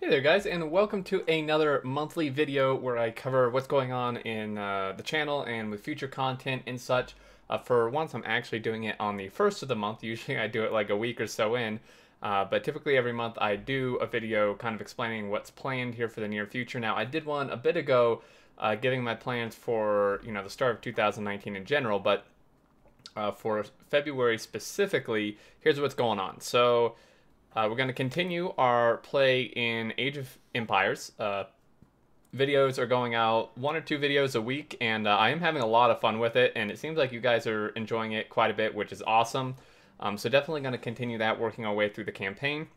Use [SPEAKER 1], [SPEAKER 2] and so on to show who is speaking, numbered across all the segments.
[SPEAKER 1] Hey there guys, and welcome to another monthly video where I cover what's going on in the channel and with future content and such. For once, I'm actually doing it on the first of the month. Usually I do it like a week or so in, but typically every month I do a video kind of explaining what's planned here for the near future. Now, I did one a bit ago giving my plans for, the start of 2019 in general, but for February specifically, here's what's going on. So, we're going to continue our play in Age of Empires. Videos are going out, one or two videos a week, and I am having a lot of fun with it, and it seems like you guys are enjoying it quite a bit, which is awesome. So definitely going to continue that, working our way through the campaign.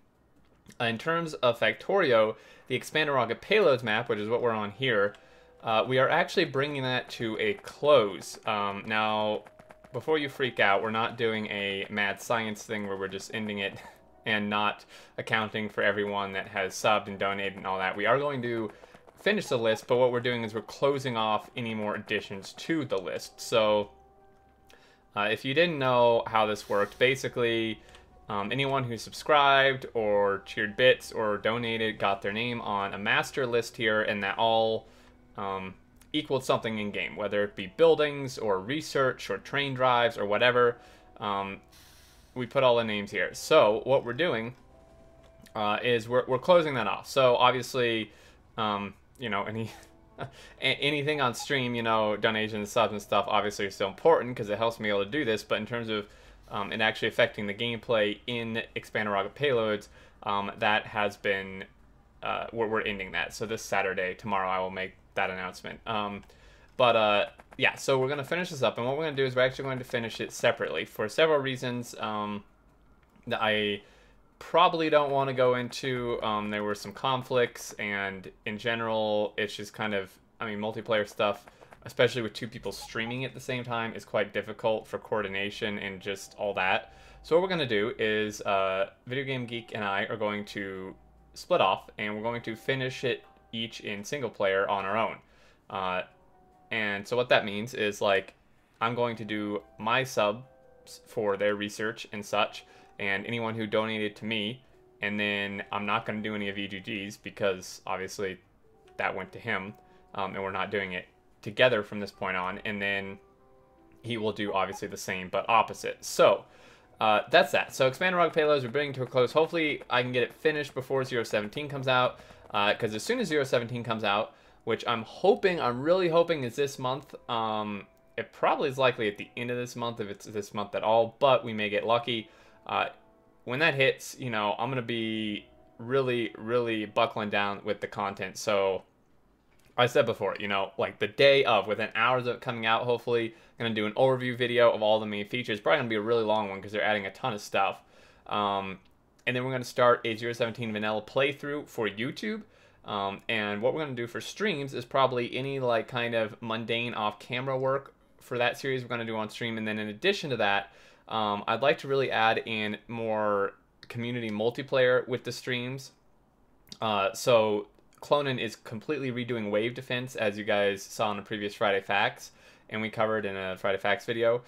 [SPEAKER 1] In terms of Factorio, the Expanded Rocket Payloads map, which is what we're on here, we are actually bringing that to a close. Now, before you freak out, we're not doing a mad science thing where we're just ending it and not accounting for everyone that has subbed and donated and all that. We are going to finish the list, but what we're doing is we're closing off any more additions to the list. So if you didn't know how this worked, basically anyone who subscribed or cheered bits or donated got their name on a master list here, and that all equaled something in game, whether it be buildings or research or train drives or whatever. We put all the names here. So what we're doing is we're closing that off. So obviously, anything on stream, donations, subs and stuff, obviously is still important because it helps me able to do this. But in terms of it actually affecting the gameplay in Expanded Rocket Payloads, that has been we're ending that. So this Saturday, tomorrow, I will make that announcement. Yeah, so we're going to finish this up, and what we're going to do is we're actually going to finish it separately for several reasons that I probably don't want to go into. There were some conflicts, and in general, it's just kind of, multiplayer stuff, especially with two people streaming at the same time, is quite difficult for coordination and just all that. So what we're going to do is Video Game Geek and I are going to split off, and we're going to finish it each in single player on our own. And so what that means is, like, I'm going to do my subs for their research and such, and anyone who donated to me, and then I'm not going to do any of EGG's because obviously that went to him, and we're not doing it together from this point on, and then he will do obviously the same but opposite. So that's that. So Expanded Rocket Payloads, we're bringing to a close. Hopefully I can get it finished before 017 comes out, because as soon as 017 comes out, which I'm really hoping is this month. It probably is likely at the end of this month, if it's this month at all, but we may get lucky. When that hits, I'm going to be really, really buckling down with the content. So I said before, like the day of, within hours of it coming out, hopefully, I'm going to do an overview video of all the main features. Probably going to be a really long one because they're adding a ton of stuff. And then we're going to start a 017 vanilla playthrough for YouTube. And what we're going to do for streams is probably any like kind of mundane off-camera work for that series we're going to do on stream. And then in addition to that, I'd like to really add in more community multiplayer with the streams. So Clonin is completely redoing wave defense, as you guys saw in the previous Friday Facts, and we covered in a Friday Facts video.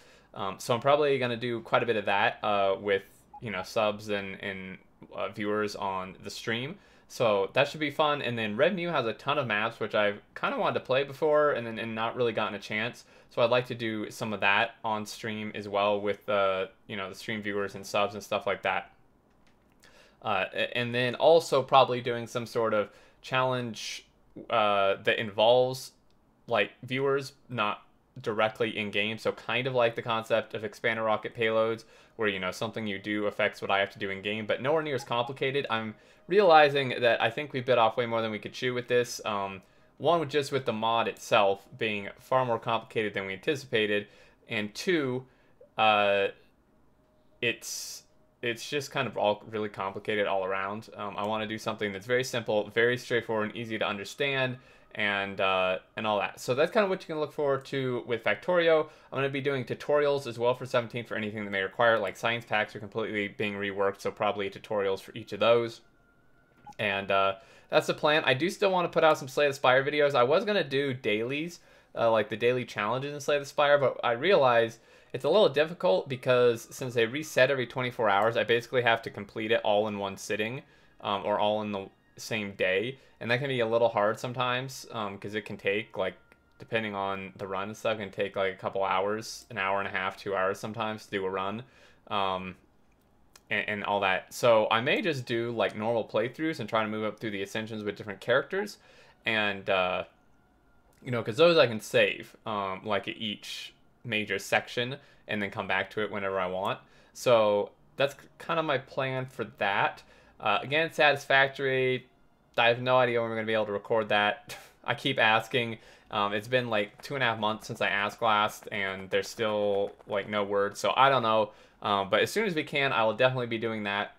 [SPEAKER 1] So I'm probably going to do quite a bit of that with, subs and viewers on the stream. So that should be fun. And then Revenue has a ton of maps, which I've kind of wanted to play before and not really gotten a chance. So I'd like to do some of that on stream as well with the stream viewers and subs and stuff like that. And then also probably doing some sort of challenge that involves like viewers not directly in game. So kind of like the concept of Expanded Rocket Payloads, where something you do affects what I have to do in game, but nowhere near as complicated. I'm realizing that I think we bit off way more than we could chew with this. One, just with the mod itself being far more complicated than we anticipated, and two, it's just kind of all really complicated all around. I want to do something that's very simple, very straightforward, and easy to understand, and all that. So that's kind of what you can look forward to with Factorio. I'm going to be doing tutorials as well for 17 for anything that may require, like science packs are completely being reworked, so probably tutorials for each of those. And that's the plan. I do still want to put out some Slay the Spire videos. I was going to do dailies, like the daily challenges in Slay the Spire, but I realized it's a little difficult because since they reset every 24 hours, I basically have to complete it all in one sitting, or all in the same day, and that can be a little hard sometimes, because it can take, like, depending on the run and stuff, it can take like a couple hours, an hour and a half, 2 hours sometimes to do a run, and all that. So I may just do like normal playthroughs and try to move up through the ascensions with different characters, and you know, because those I can save, like at each major section, and then come back to it whenever I want. So that's kind of my plan for that. Again, Satisfactory, I have no idea when we're going to be able to record that. I keep asking. It's been like 2.5 months since I asked last, and there's still like no word, so I don't know. But as soon as we can, I will definitely be doing that.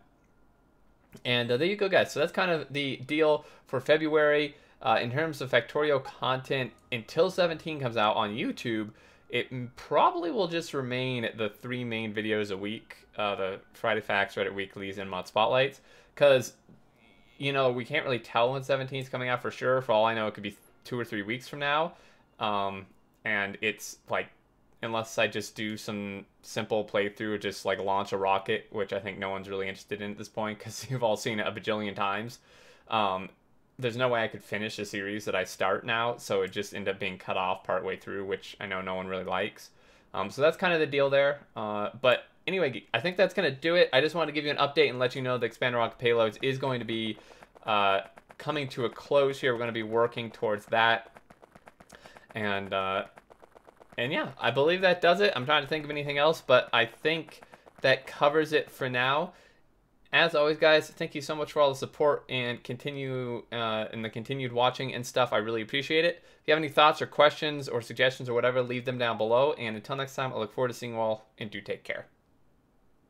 [SPEAKER 1] And there you go, guys. So that's kind of the deal for February. In terms of Factorio content, until 17 comes out on YouTube, it probably will just remain the 3 main videos a week, the Friday Facts, Reddit Weeklies, and Mod Spotlights, because, you know, we can't really tell when 17 is coming out for sure. For all I know, it could be 2 or 3 weeks from now, and it's like, unless I just do some simple playthrough, just like launch a rocket, which I think no one's really interested in at this point because you've all seen it a bajillion times. There's no way I could finish a series that I start now, so it just end up being cut off partway through, which I know no one really likes. So that's kind of the deal there. But anyway, I think that's going to do it. I just wanted to give you an update and let you know the Expanded Rocket Payloads is going to be coming to a close here. We're going to be working towards that. And yeah, I believe that does it. I'm trying to think of anything else, but I think that covers it for now. As always, guys, thank you so much for all the support and the continued watching and stuff. I really appreciate it. If you have any thoughts or questions or suggestions or whatever, leave them down below. And until next time, I look forward to seeing you all, and do take care.